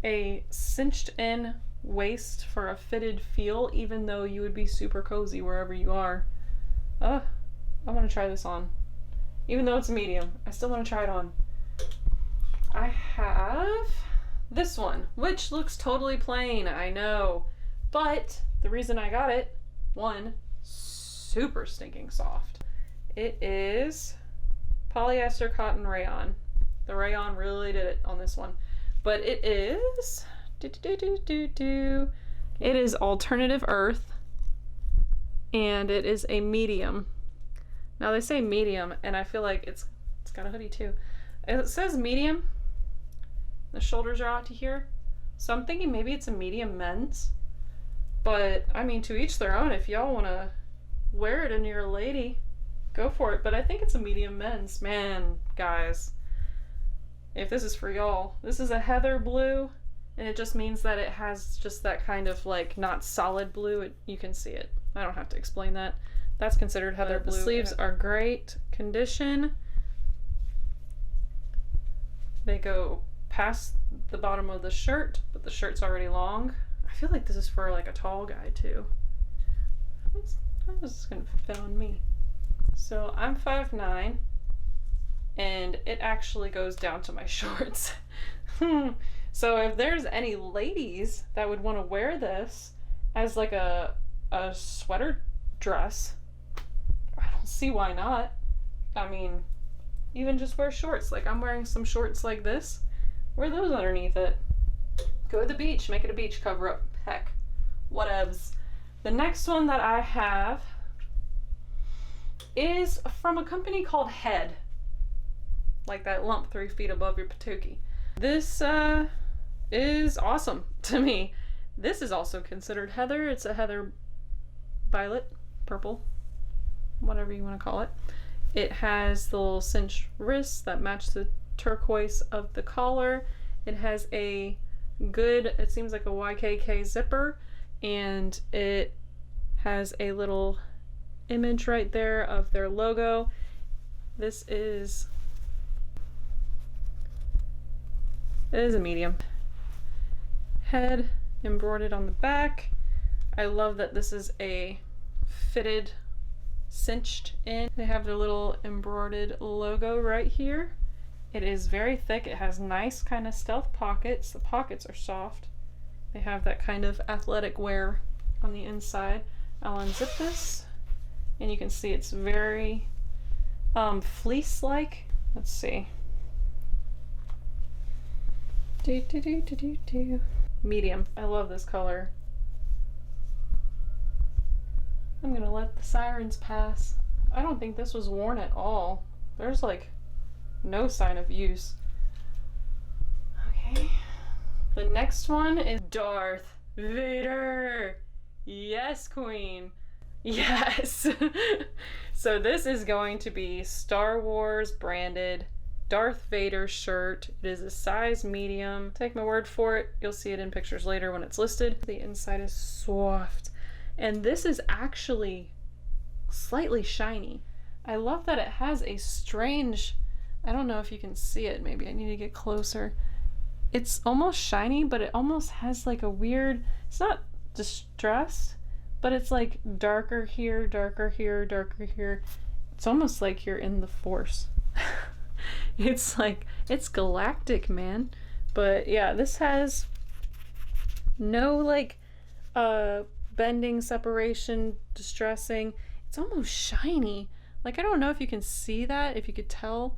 a cinched in waist for a fitted feel, even though you would be super cozy wherever you are. I want to try this on. Even though it's a medium, I still want to try it on. I have this one, which looks totally plain, I know. But the reason I got it, one, super stinking soft. It is polyester cotton rayon. The rayon really did it on this one. But it is... It is alternative earth, and it is a medium. Now they say medium, and I feel like it's got a hoodie too. It says medium. The shoulders are out to here, so I'm thinking maybe it's a medium men's. But I mean, to each their own. If y'all want to wear it and you're a lady, go for it. But I think it's a medium men's. Man, guys, if this is for y'all, this is a heather blue. And it just means that it has just that kind of like not solid blue. You can see it. I don't have to explain that. That's considered heather blue. The sleeves are great condition. They go past the bottom of the shirt, but the shirt's already long. I feel like this is for like a tall guy too. How is this gonna fit on me? So I'm 5'9", and it actually goes down to my shorts. So if there's any ladies that would want to wear this as like a sweater dress, I don't see why not. I mean, even just wear shorts. Like I'm wearing some shorts like this. Wear those underneath it. Go to the beach, make it a beach cover up. Heck, whatevs. The next one that I have is from a company called Head. Like that lump 3 feet above your patookie. This is awesome to me. This is also considered heather. It's a heather violet, purple, whatever you want to call it. It has the little cinch wrists that match the turquoise of the collar. It has a good, it seems like a YKK zipper, and it has a little image right there of their logo. This is... It is a medium. Head embroidered on the back. I love that this is a fitted, cinched in. They have their little embroidered logo right here. It is very thick. It has nice kind of stealth pockets. The pockets are soft. They have that kind of athletic wear on the inside. I'll unzip this, and you can see it's very fleece-like. Let's see. Medium. I love this color. I'm gonna let the sirens pass. I don't think this was worn at all. There's like no sign of use. Okay. The next one is Darth Vader. Yes, Queen. Yes. So this is going to be Star Wars branded Darth Vader shirt. It is a size medium. Take my word for it. You'll see it in pictures later when it's listed. The inside is soft. And this is actually slightly shiny. I love that it has a strange, I don't know if you can see it, maybe I need to get closer. It's almost shiny, but it almost has like a weird, it's not distressed, but it's like darker here, darker here, darker here. It's almost like you're in the Force. It's like, it's galactic, man. But yeah, this has no like bending, separation, distressing. It's almost shiny. Like, I don't know if you can see that, if you could tell.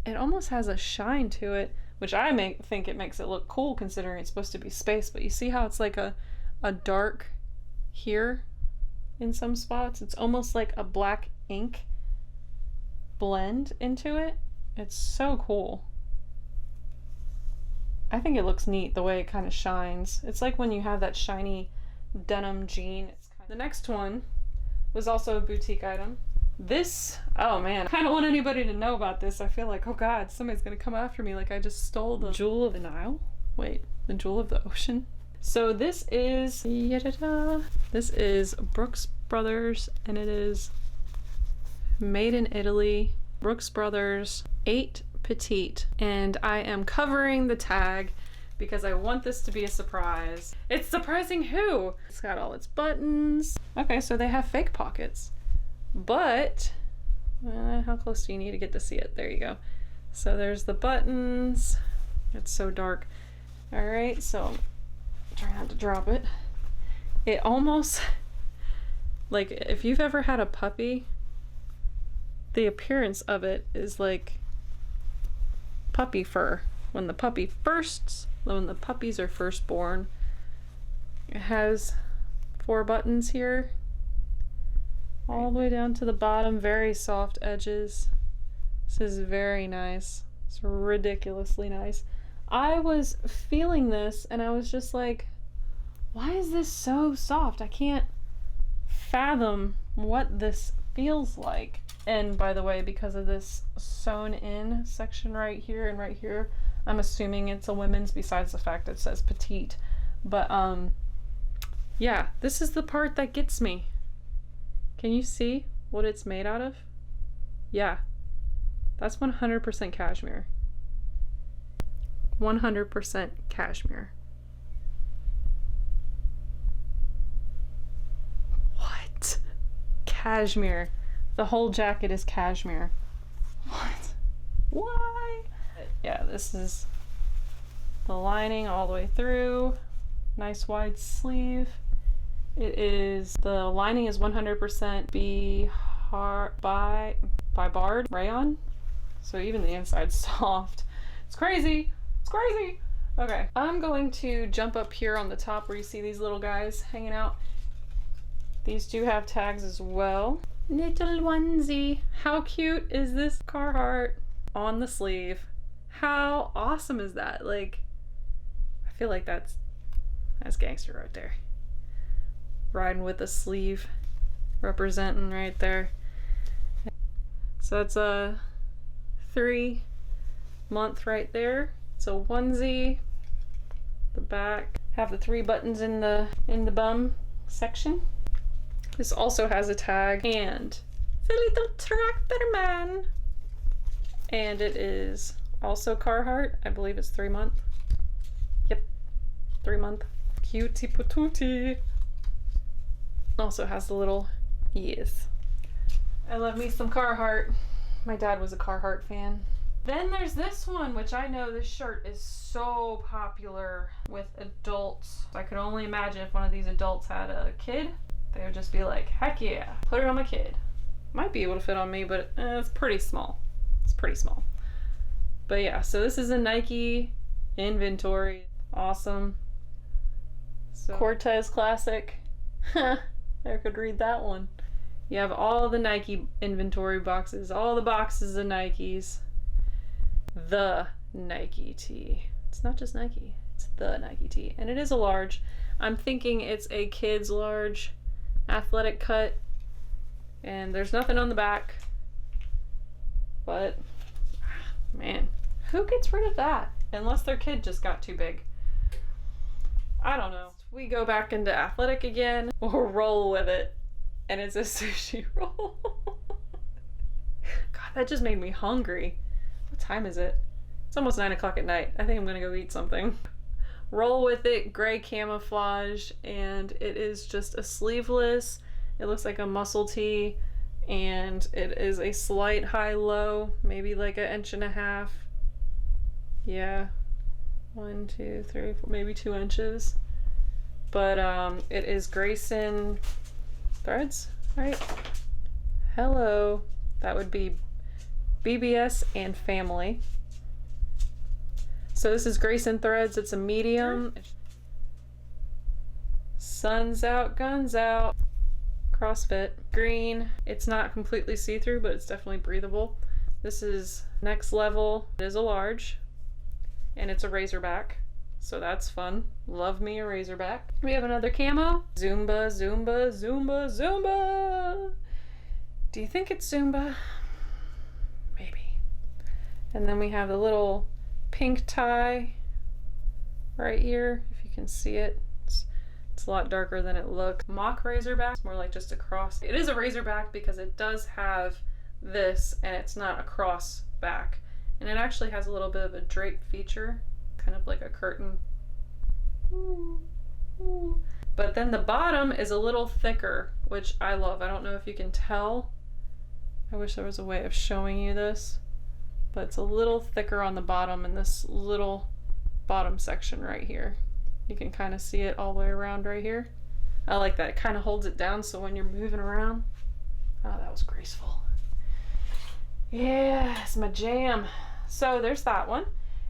It almost has a shine to it, which I think it makes it look cool considering it's supposed to be space. But you see how it's like a dark here in some spots? It's almost like a black ink blend into it. It's so cool. I think it looks neat the way it kind of shines. It's like when you have that shiny denim jean. The next one was also a boutique item. This, oh man, I don't want anybody to know about this. I feel like, oh god, somebody's gonna come after me like I just stole the jewel of the Nile. Wait, the jewel of the ocean. So this is, this is Brooks Brothers, and it is made in Italy. Brooks Brothers 8 Petite, and I am covering the tag because I want this to be a surprise. It's surprising who? It's got all its buttons. Okay, so they have fake pockets, but how close do you need to get to see it? There you go. So there's the buttons. It's so dark. All right, so I'm trying not to drop it. It almost, like if you've ever had a puppy, the appearance of it is like puppy fur. When the puppies are first born, it has 4 buttons here, all the way down to the bottom, very soft edges. This is very nice. It's ridiculously nice. I was feeling this and I was just like, why is this so soft? I can't fathom what this feels like. And by the way, because of this sewn in section right here and right here, I'm assuming it's a women's, besides the fact it says petite. But yeah, this is the part that gets me. Can you see what it's made out of? Yeah, that's 100% cashmere. 100% cashmere. What? Cashmere. The whole jacket is cashmere. What? Why? Yeah, this is the lining all the way through. Nice wide sleeve. It is, the lining is 100% barred rayon. So even the inside's soft. It's crazy. It's crazy. Okay, I'm going to jump up here on the top where you see these little guys hanging out. These do have tags as well. Little onesie. How cute is this Carhartt on the sleeve? How awesome is that? Like, I feel like that's gangster right there. Riding with the sleeve representing right there. So it's a 3-month right there. It's a onesie. The back have the 3 buttons in the bum section. This also has a tag and the little tractor man. And it is also Carhartt. I believe it's 3-month. Yep, 3-month. Cutie patootie. Also has the little, yes. I love me some Carhartt. My dad was a Carhartt fan. Then there's this one, which I know this shirt is so popular with adults. I could only imagine if one of these adults had a kid, they would just be like, heck yeah, put it on my kid. Might be able to fit on me, but it's pretty small. It's pretty small. But yeah, so this is a Nike inventory. Awesome. So Cortez classic. I could read that one. You have all the Nike inventory boxes, all the boxes of Nikes. The Nike tee. It's not just Nike, it's the Nike tee. And it is a large. I'm thinking it's a kid's large athletic cut. And there's nothing on the back. But, man, who gets rid of that? Unless their kid just got too big. I don't know. We go back into athletic again. We'll roll with it. and it's a sushi roll. God, that just made me hungry. What time is it? It's almost 9 o'clock at night. I think I'm gonna go eat something. Roll with it, gray camouflage, and it is just a sleeveless. It looks like a muscle tee, and it is a slight high-low, maybe like 1.5 inches. Yeah, 1, 2, 3, 4, maybe 2 inches. But it is GRAYSON threads, right? Hello, that would be BBS and family. So this is GRAYSON threads. It's a medium. Sun's out, guns out. CrossFit. Green. It's not completely see-through, but it's definitely breathable. This is next level. It is a large, and it's a razorback, so that's fun. Love me a razorback. We have another camo. Zumba, Zumba, Zumba, Zumba. Do you think it's Zumba? Maybe. And then we have the little pink tie right here, if you can see it. It's a lot darker than it looks. Mock razorback, it's more like just a cross. It is a razorback because it does have this, and it's not a cross back. And it actually has a little bit of a drape feature, kind of like a curtain. Ooh, ooh. But then the bottom is a little thicker, which I love. I don't know if you can tell. I wish there was a way of showing you this, but it's a little thicker on the bottom in this little bottom section right here. You can kind of see it all the way around right here. I like that. It kind of holds it down so when you're moving around. Oh, that was graceful. Yeah, it's my jam. So there's that one.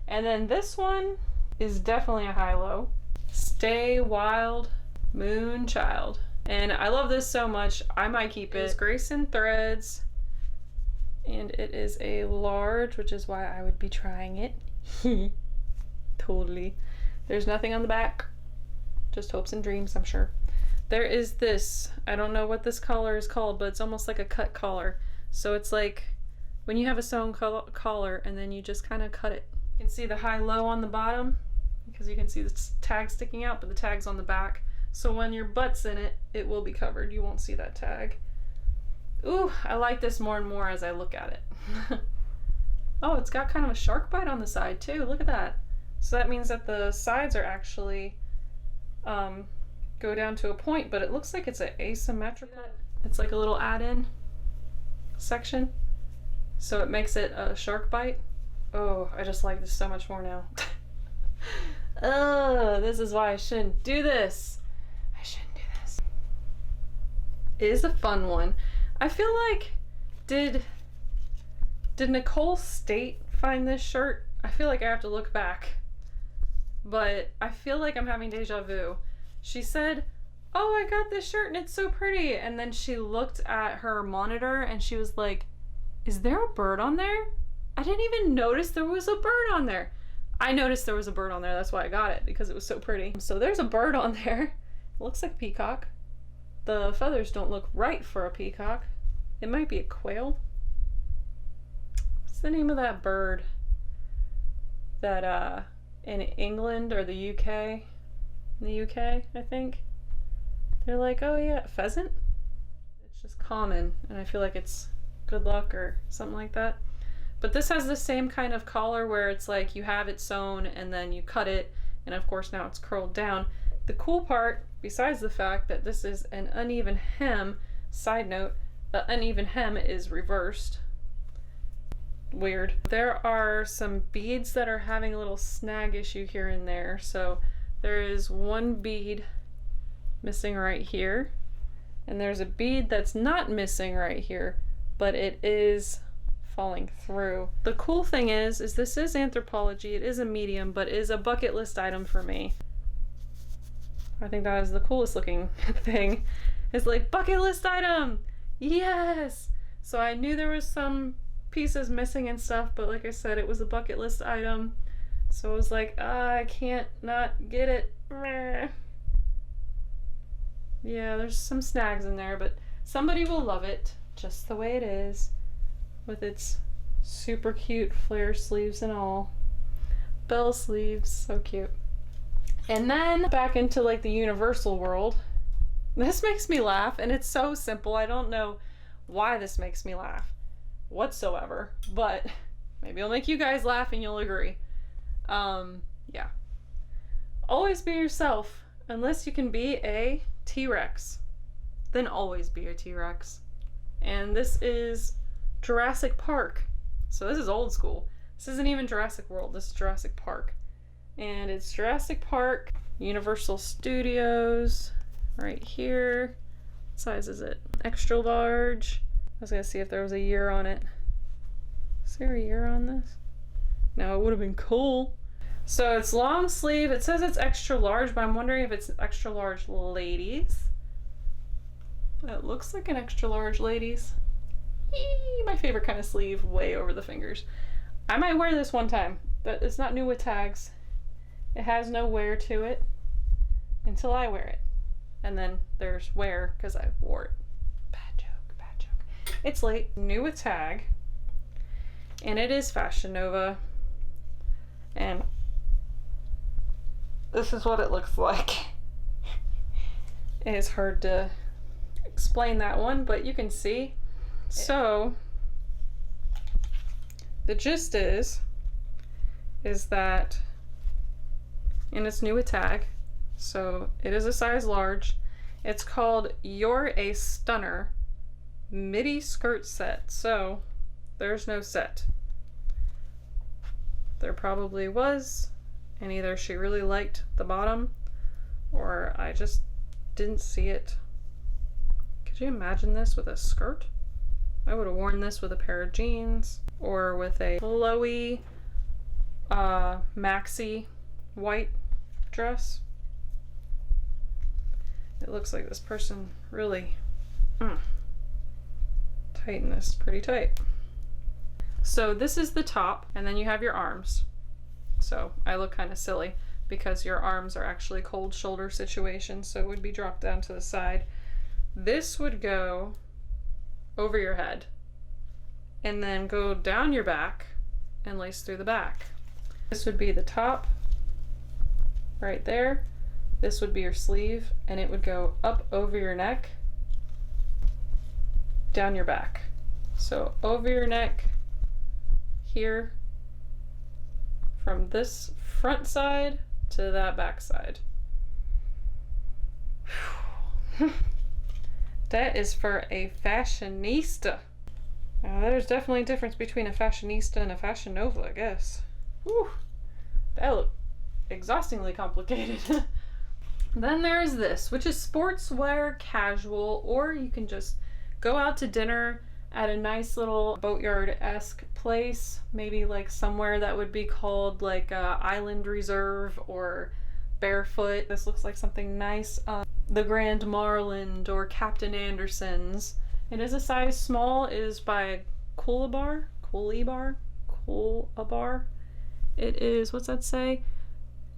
And then this one is definitely a high-low. Stay Wild Moonchild. And I love this so much, I might keep it. It's GRAYSON threads. And it is a large, which is why I would be trying it. Totally. There's nothing on the back. Just hopes and dreams, I'm sure. There is this. I don't know what this collar is called, but it's almost like a cut collar. So it's like when you have a sewn collar and then you just kind of cut it. You can see the high-low on the bottom because you can see the tag sticking out, but the tag's on the back. So when your butt's in it, it will be covered. You won't see that tag. Ooh, I like this more and more as I look at it. Oh, it's got kind of a shark bite on the side too. Look at that. So that means that the sides are actually go down to a point, but it looks like it's an asymmetrical. It's like a little add-in section. So it makes it a shark bite. Oh, I just like this so much more now. Oh, this is why I shouldn't do this. I shouldn't do this. It is a fun one. I feel like, did Nicole State find this shirt? I feel like I have to look back. But I feel like I'm having deja vu. She said, oh, I got this shirt and it's so pretty. And then she looked at her monitor and she was like, is there a bird on there? I didn't even notice there was a bird on there. I noticed there was a bird on there. That's why I got it, because it was so pretty. So there's a bird on there. It looks like a peacock. The feathers don't look right for a peacock. It might be a quail. What's the name of that bird that in England or the UK? In the UK, I think. They're like, oh yeah, pheasant? It's just common, and I feel like it's good luck or something like that. But this has the same kind of collar where it's like you have it sewn and then you cut it, and of course now it's curled down. The cool part, besides the fact that this is an uneven hem, side note, the uneven hem is reversed. Weird. There are some beads that are having a little snag issue here and there. So there is one bead missing right here, and there's a bead that's not missing right here, but it is falling through. The cool thing is this is Anthropologie. It is a medium, but it is a bucket list item for me. I think that is the coolest looking thing. It's like, bucket list item! Yes! So I knew there was some pieces missing and stuff, but like I said, it was a bucket list item. So I was like, I can't not get it. Meh. Yeah, there's some snags in there, but somebody will love it just the way it is, with its super cute flare sleeves and all. Bell sleeves, so cute. And then back into like the universal world, This makes me laugh, and it's so simple. I don't know why this makes me laugh whatsoever, but maybe it'll make you guys laugh and you'll agree. Yeah. Always be yourself. Unless you can be a T-Rex, then always be a T-Rex. And this is Jurassic Park. So this is old school. This isn't even Jurassic World, this is Jurassic Park. And it's Jurassic Park, Universal Studios, right here. What size is it? Extra large. I was gonna see if there was a year on it. Is there a year on this? No, it would have been cool. So it's long sleeve. It says it's extra large, but I'm wondering if it's extra large ladies. It looks like an extra large ladies. Eee, my favorite kind of sleeve, way over the fingers. I might wear this one time, but it's not new with tags. It has no wear to it until I wear it. And then there's wear because I wore it. Bad joke, bad joke. It's late, new with tag, and it is Fashion Nova. And this is what it looks like. It is hard to explain that one, but you can see. So the gist is that, and it's new with tag, so it is a size large. It's called You're a Stunner midi skirt set. So there's no set. There probably was, and either she really liked the bottom or I just didn't see it. Could you imagine this with a skirt? I would have worn this with a pair of jeans or with a flowy maxi white dress. It looks like this person really tightened this pretty tight. So this is the top, and then you have your arms. So I look kind of silly because your arms are actually cold shoulder situations, so it would be dropped down to the side. This would go over your head and then go down your back and lace through the back. This would be the top right there. This would be your sleeve, and it would go up over your neck, down your back. So over your neck here, from this front side to that back side. That is for a fashionista. Now, there's definitely a difference between a fashionista and a Fashion Nova, I guess. Whew, that looked exhaustingly complicated. Then there's this, which is sportswear casual, or you can just go out to dinner at a nice little boatyard-esque place, maybe like somewhere that would be called like Island Reserve or Barefoot. This looks like something nice. The Grand Marland or Captain Anderson's. It is a size small. It is by COOLIBAR. It is, what's that say?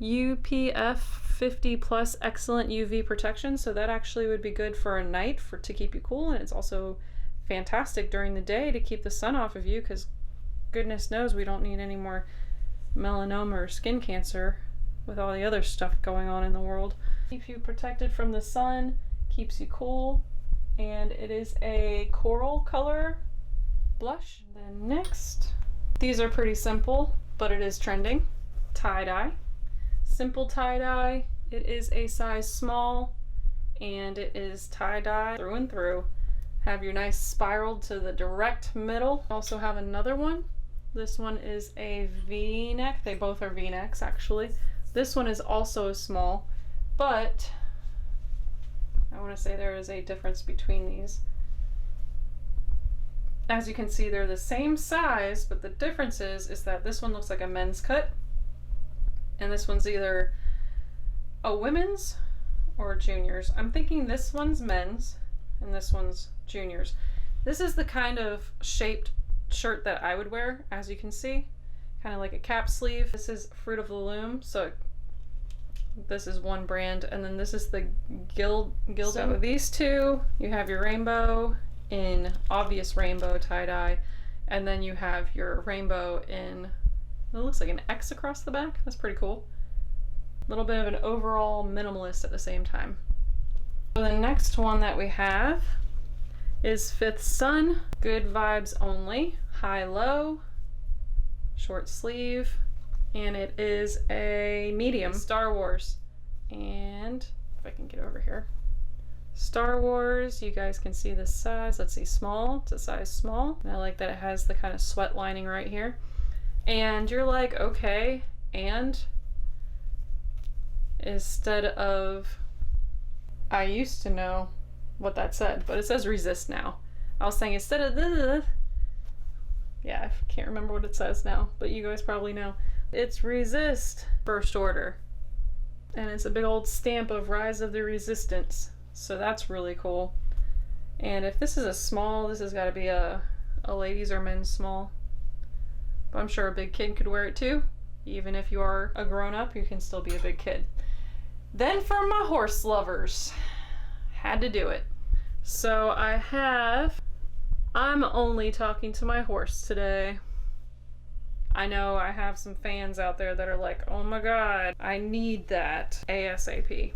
UPF 50 plus excellent UV protection. So that actually would be good for a night to keep you cool, and it's also fantastic during the day to keep the sun off of you, because goodness knows we don't need any more melanoma or skin cancer with all the other stuff going on in the world. Keeps you protected from the sun, keeps you cool, and it is a coral color blush. Then next, these are pretty simple, but it is trending. Tie-dye. Simple tie-dye. It is a size small, and it is tie-dye through and through. Have your nice spiraled to the direct middle. Also have another one. This one is a V-neck. They both are V-necks actually. This one is also a small, but I want to say there is a difference between these. As you can see, they're the same size, but the difference is that this one looks like a men's cut, and this one's either a women's or juniors. I'm thinking this one's men's and this one's juniors. This is the kind of shaped shirt that I would wear, as you can see, kind of like a cap sleeve. This is Fruit of the Loom, so this is one brand, and then this is the Gildan. So these two, you have your rainbow in obvious rainbow tie-dye, and then you have your rainbow in, it looks like an X across the back. That's pretty cool. A little bit of an overall minimalist at the same time. So the next one that we have is Fifth Sun, good vibes only, high-low, short sleeve, and it is a medium. Star Wars. And if I can get over here. Star Wars, you guys can see the size. Let's see, small. It's a size small. And I like that it has the kind of sweat lining right here. And you're like, okay, and instead of, I used to know what that said, but it says resist now. I was saying instead of the, yeah, I can't remember what it says now, but you guys probably know. It's resist first order. And it's a big old stamp of Rise of the Resistance. So that's really cool. And if this is a small, this has got to be a ladies or men's small. But I'm sure a big kid could wear it too. Even if you are a grown-up, you can still be a big kid. Then for my horse lovers, had to do it. So I'm only talking to my horse today. I know I have some fans out there that are like, oh my god, I need that ASAP.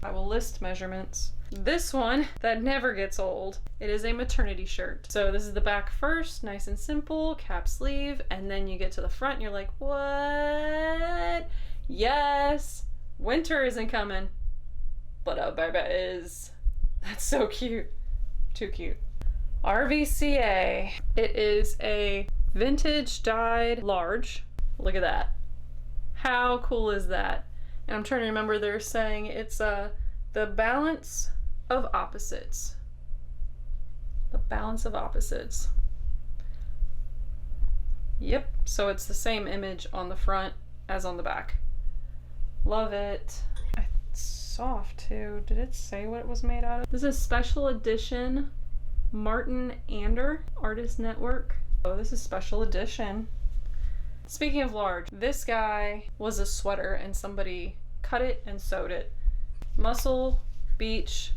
I will list measurements. This one that never gets old, it is a maternity shirt. So this is the back first, nice and simple, cap sleeve, and then you get to the front and you're like, what? Yes, winter isn't coming, but a baby is. That's so cute, too cute. RVCA, it is a vintage dyed large. Look at that. How cool is that? And I'm trying to remember, they're saying it's the balance of opposites. The balance of opposites. Yep, so it's the same image on the front as on the back. Love it. It's soft too. Did it say what it was made out of? This is special edition Martin Ander Artist Network. Oh, this is special edition. Speaking of large, this guy was a sweater and somebody cut it and sewed it. Muscle Beach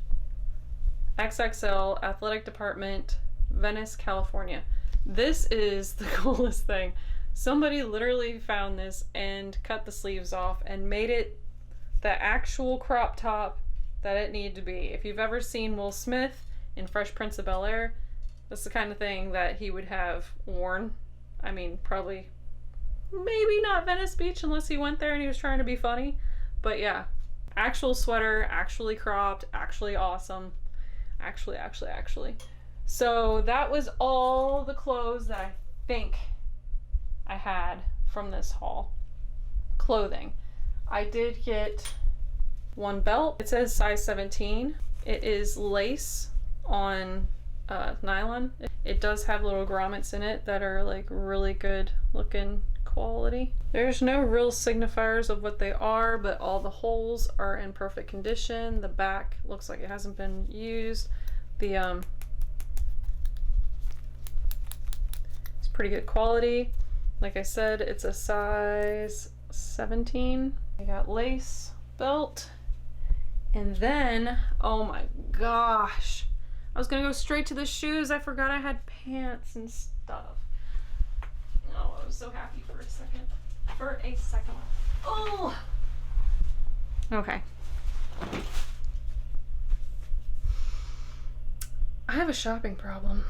XXL Athletic Department, Venice, California. This is the coolest thing. Somebody literally found this and cut the sleeves off and made it the actual crop top that it needed to be. If you've ever seen Will Smith in Fresh Prince of Bel-Air, that's the kind of thing that he would have worn. I mean, probably, maybe not Venice Beach unless he went there and he was trying to be funny. But yeah, actual sweater, actually cropped, actually awesome. Actually. So that was all the clothes that I think I had from this haul. Clothing. I did get one belt. It says size 17. It is lace on nylon. It does have little grommets in it that are like really good looking quality. There's no real signifiers of what they are, but all the holes are in perfect condition. The back looks like it hasn't been used. It's pretty good quality. Like I said, it's a size 17. I got lace belt, and then, oh my gosh, I was gonna go straight to the shoes. I forgot I had pants and stuff. Oh, I was so happy for a second. Oh! Okay. I have a shopping problem.